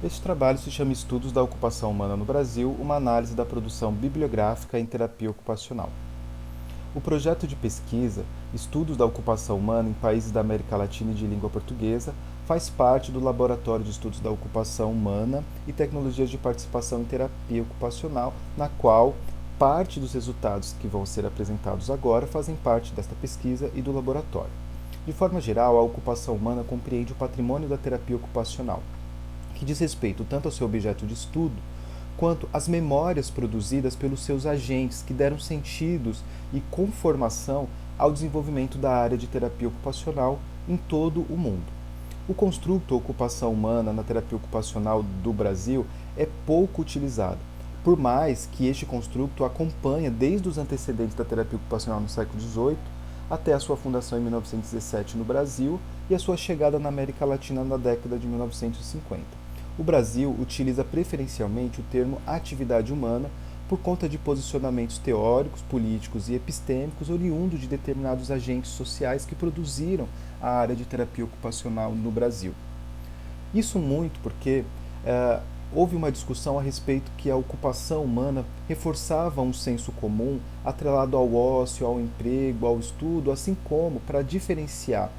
Este trabalho se chama Estudos da Ocupação Humana no Brasil, uma análise da produção bibliográfica em terapia ocupacional. O projeto de pesquisa Estudos da Ocupação Humana em Países da América Latina e de Língua Portuguesa faz parte do Laboratório de Estudos da Ocupação Humana e Tecnologias de Participação em Terapia Ocupacional, na qual parte dos resultados que vão ser apresentados agora fazem parte desta pesquisa e do laboratório. De forma geral, a ocupação humana compreende o patrimônio da terapia ocupacional, que diz respeito tanto ao seu objeto de estudo, quanto às memórias produzidas pelos seus agentes que deram sentidos e conformação ao desenvolvimento da área de terapia ocupacional em todo o mundo. O construto ocupação humana na terapia ocupacional do Brasil é pouco utilizado, por mais que este construto acompanha desde os antecedentes da terapia ocupacional no século XVIII até a sua fundação em 1917 no Brasil e a sua chegada na América Latina na década de 1950. O Brasil utiliza preferencialmente o termo atividade humana por conta de posicionamentos teóricos, políticos e epistêmicos oriundos de determinados agentes sociais que produziram a área de terapia ocupacional no Brasil. Isso muito porque houve uma discussão a respeito que a ocupação humana reforçava um senso comum atrelado ao ócio, ao emprego, ao estudo, assim como para diferenciar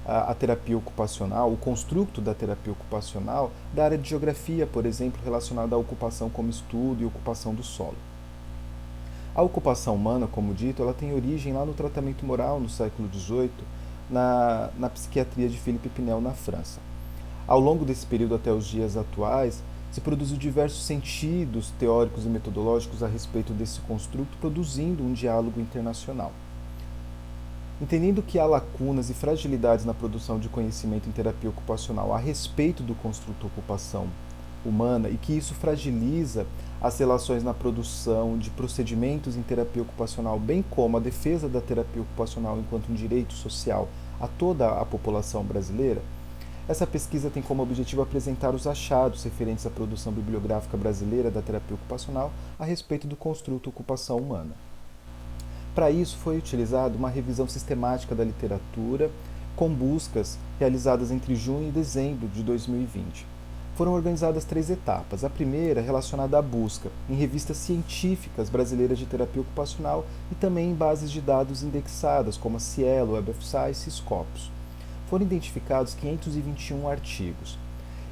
a terapia ocupacional, o construto da terapia ocupacional, da área de geografia, por exemplo, relacionada à ocupação como estudo e ocupação do solo. A ocupação humana, como dito, ela tem origem lá no tratamento moral no século XVIII, na psiquiatria de Philippe Pinel, na França. Ao longo desse período até os dias atuais, se produziu diversos sentidos teóricos e metodológicos a respeito desse construto, produzindo um diálogo internacional. Entendendo que há lacunas e fragilidades na produção de conhecimento em terapia ocupacional a respeito do construto ocupação humana e que isso fragiliza as relações na produção de procedimentos em terapia ocupacional, bem como a defesa da terapia ocupacional enquanto um direito social a toda a população brasileira, essa pesquisa tem como objetivo apresentar os achados referentes à produção bibliográfica brasileira da terapia ocupacional a respeito do construto ocupação humana. Para isso, foi utilizada uma revisão sistemática da literatura, com buscas realizadas entre junho e dezembro de 2020. Foram organizadas 3 etapas. A primeira relacionada à busca em revistas científicas brasileiras de terapia ocupacional e também em bases de dados indexadas, como a Cielo, Web of Science e Scopus. Foram identificados 521 artigos.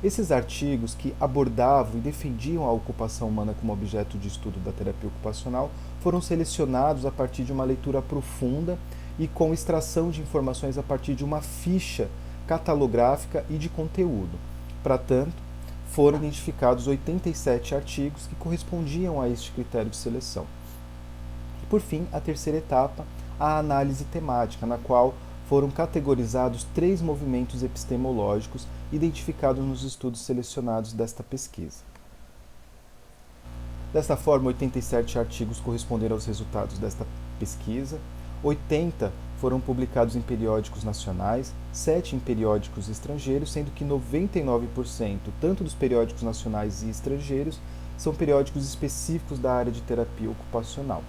Esses artigos que abordavam e defendiam a ocupação humana como objeto de estudo da terapia ocupacional foram selecionados a partir de uma leitura profunda e com extração de informações a partir de uma ficha catalográfica e de conteúdo. Para tanto, foram identificados 87 artigos que correspondiam a este critério de seleção. E, por fim, a terceira etapa, a análise temática, na qual foram categorizados 3 movimentos epistemológicos identificados nos estudos selecionados desta pesquisa. Desta forma, 87 artigos corresponderam aos resultados desta pesquisa, 80 foram publicados em periódicos nacionais, 7 em periódicos estrangeiros, sendo que 99% tanto dos periódicos nacionais e estrangeiros são periódicos específicos da área de terapia ocupacional.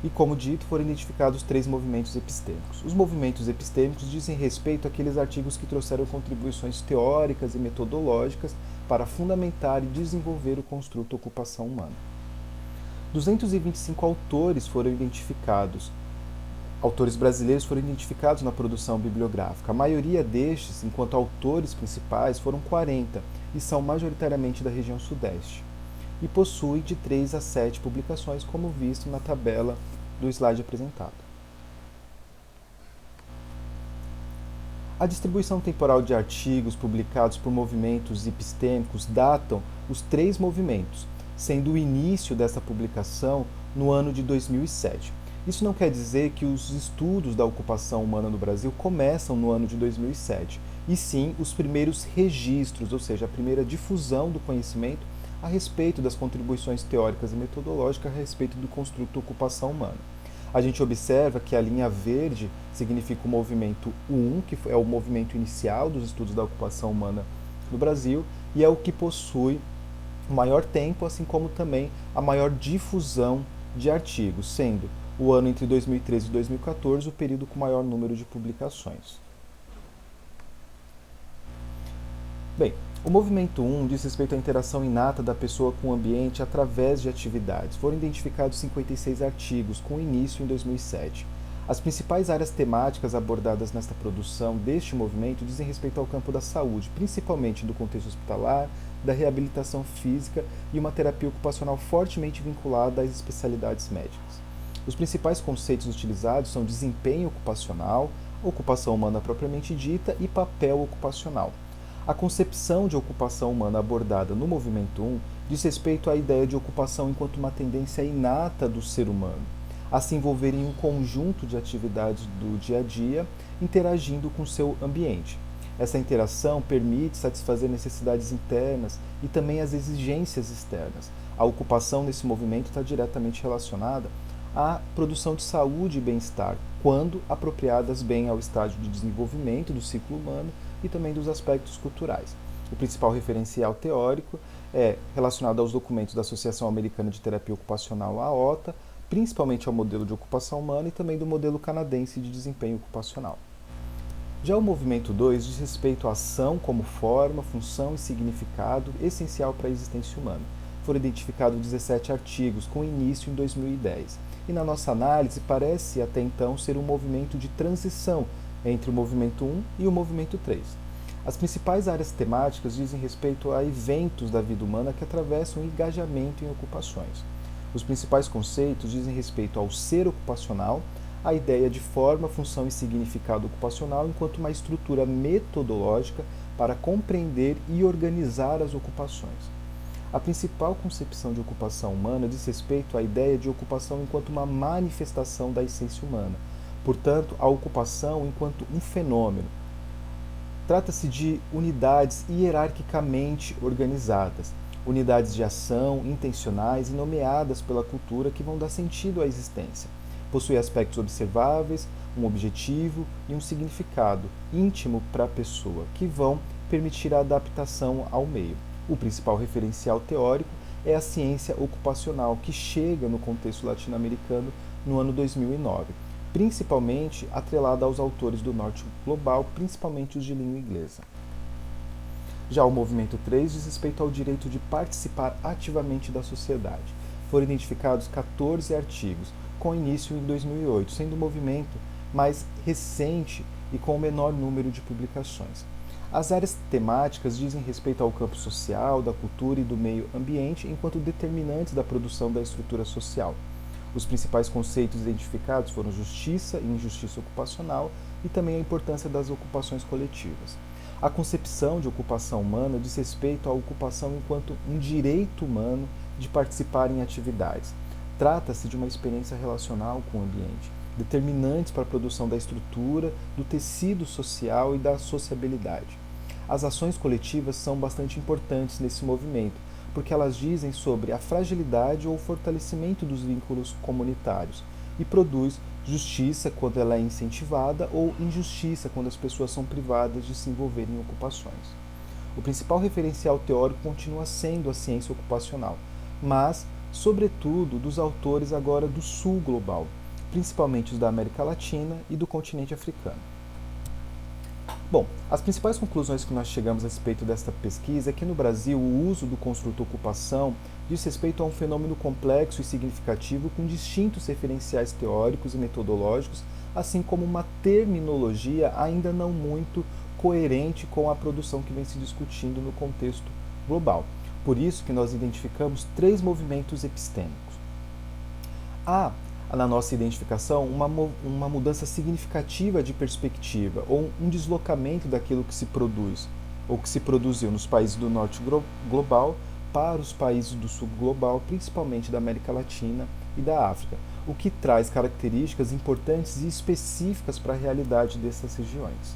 E, como dito, foram identificados 3 movimentos epistêmicos. Os movimentos epistêmicos dizem respeito àqueles artigos que trouxeram contribuições teóricas e metodológicas para fundamentar e desenvolver o construto ocupação humana. 225 autores foram identificados. Autores brasileiros foram identificados na produção bibliográfica. A maioria destes, enquanto autores principais, foram 40 e são majoritariamente da região sudeste. E possui de 3 a 7 publicações, como visto na tabela do slide apresentado. A distribuição temporal de artigos publicados por movimentos epistêmicos datam os 3 movimentos, sendo o início dessa publicação no ano de 2007. Isso não quer dizer que os estudos da ocupação humana no Brasil começam no ano de 2007, e sim os primeiros registros, ou seja, a primeira difusão do conhecimento a respeito das contribuições teóricas e metodológicas a respeito do construto ocupação humana. A gente observa que a linha verde significa o movimento 1, que é o movimento inicial dos estudos da ocupação humana no Brasil, e é o que possui o maior tempo, assim como também a maior difusão de artigos, sendo o ano entre 2013 e 2014 o período com maior número de publicações. Bem, O movimento 1 diz respeito à interação inata da pessoa com o ambiente através de atividades. Foram identificados 56 artigos, com início em 2007. As principais áreas temáticas abordadas nesta produção deste movimento dizem respeito ao campo da saúde, principalmente do contexto hospitalar, da reabilitação física e uma terapia ocupacional fortemente vinculada às especialidades médicas. Os principais conceitos utilizados são desempenho ocupacional, ocupação humana propriamente dita e papel ocupacional. A concepção de ocupação humana abordada no movimento 1 diz respeito à ideia de ocupação enquanto uma tendência inata do ser humano, a se envolver em um conjunto de atividades do dia a dia, interagindo com seu ambiente. Essa interação permite satisfazer necessidades internas e também as exigências externas. A ocupação nesse movimento está diretamente relacionada à produção de saúde e bem-estar, quando apropriadas bem ao estágio de desenvolvimento do ciclo humano e também dos aspectos culturais. O principal referencial teórico é relacionado aos documentos da Associação Americana de Terapia Ocupacional, a AOTA, principalmente ao modelo de ocupação humana e também do modelo canadense de desempenho ocupacional. Já o movimento 2 diz respeito à ação como forma, função e significado essencial para a existência humana. Foram identificados 17 artigos, com início em 2010. E na nossa análise parece até então ser um movimento de transição entre o movimento 1 e o movimento 3. As principais áreas temáticas dizem respeito a eventos da vida humana que atravessam o engajamento em ocupações. Os principais conceitos dizem respeito ao ser ocupacional, a ideia de forma, função e significado ocupacional enquanto uma estrutura metodológica para compreender e organizar as ocupações. A principal concepção de ocupação humana diz respeito à ideia de ocupação enquanto uma manifestação da essência humana, portanto, a ocupação enquanto um fenômeno. Trata-se de unidades hierarquicamente organizadas, unidades de ação, intencionais e nomeadas pela cultura que vão dar sentido à existência. Possui aspectos observáveis, um objetivo e um significado íntimo para a pessoa, que vão permitir a adaptação ao meio. O principal referencial teórico é a ciência ocupacional, que chega no contexto latino-americano no ano 2009, principalmente atrelada aos autores do norte global, principalmente os de língua inglesa. Já o movimento 3 diz respeito ao direito de participar ativamente da sociedade. Foram identificados 14 artigos, com início em 2008, sendo o movimento mais recente e com o menor número de publicações. As áreas temáticas dizem respeito ao campo social, da cultura e do meio ambiente, enquanto determinantes da produção da estrutura social. Os principais conceitos identificados foram justiça e injustiça ocupacional e também a importância das ocupações coletivas. A concepção de ocupação humana diz respeito à ocupação enquanto um direito humano de participar em atividades. Trata-se de uma experiência relacional com o ambiente, determinantes para a produção da estrutura, do tecido social e da sociabilidade. As ações coletivas são bastante importantes nesse movimento, porque elas dizem sobre a fragilidade ou fortalecimento dos vínculos comunitários e produz justiça quando ela é incentivada ou injustiça quando as pessoas são privadas de se envolver em ocupações. O principal referencial teórico continua sendo a ciência ocupacional, mas, sobretudo, dos autores agora do sul global, principalmente os da América Latina e do continente africano. Bom, as principais conclusões que nós chegamos a respeito desta pesquisa é que no Brasil o uso do construto ocupação diz respeito a um fenômeno complexo e significativo com distintos referenciais teóricos e metodológicos, assim como uma terminologia ainda não muito coerente com a produção que vem se discutindo no contexto global. Por isso que nós identificamos 3 movimentos epistêmicos. Há na nossa identificação uma mudança significativa de perspectiva ou um deslocamento daquilo que se produz ou que se produziu nos países do norte global para os países do sul global, principalmente da América Latina e da África, o que traz características importantes e específicas para a realidade dessas regiões.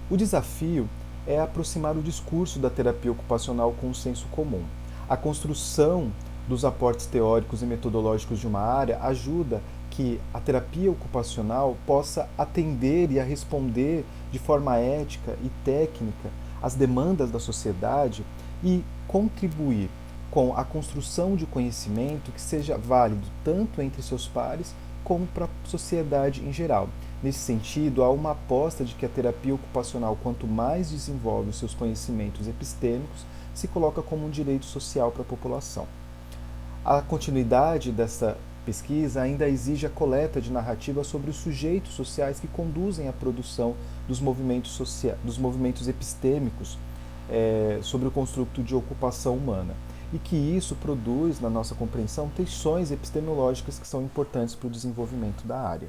O desafio é aproximar o discurso da terapia ocupacional com o senso comum. A construção dos aportes teóricos e metodológicos de uma área ajuda que a terapia ocupacional possa atender e a responder de forma ética e técnica às demandas da sociedade e contribuir com a construção de conhecimento que seja válido tanto entre seus pares como para a sociedade em geral, Nesse sentido, há uma aposta de que a terapia ocupacional, quanto mais desenvolve os seus conhecimentos epistêmicos, se coloca como um direito social para a população. A continuidade dessa pesquisa ainda exige a coleta de narrativas sobre os sujeitos sociais que conduzem a produção dos movimentos epistêmicos sobre o construto de ocupação humana. E que isso produz, na nossa compreensão, tensões epistemológicas que são importantes para o desenvolvimento da área.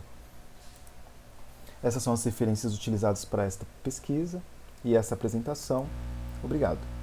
Essas são as referências utilizadas para esta pesquisa e essa apresentação. Obrigado.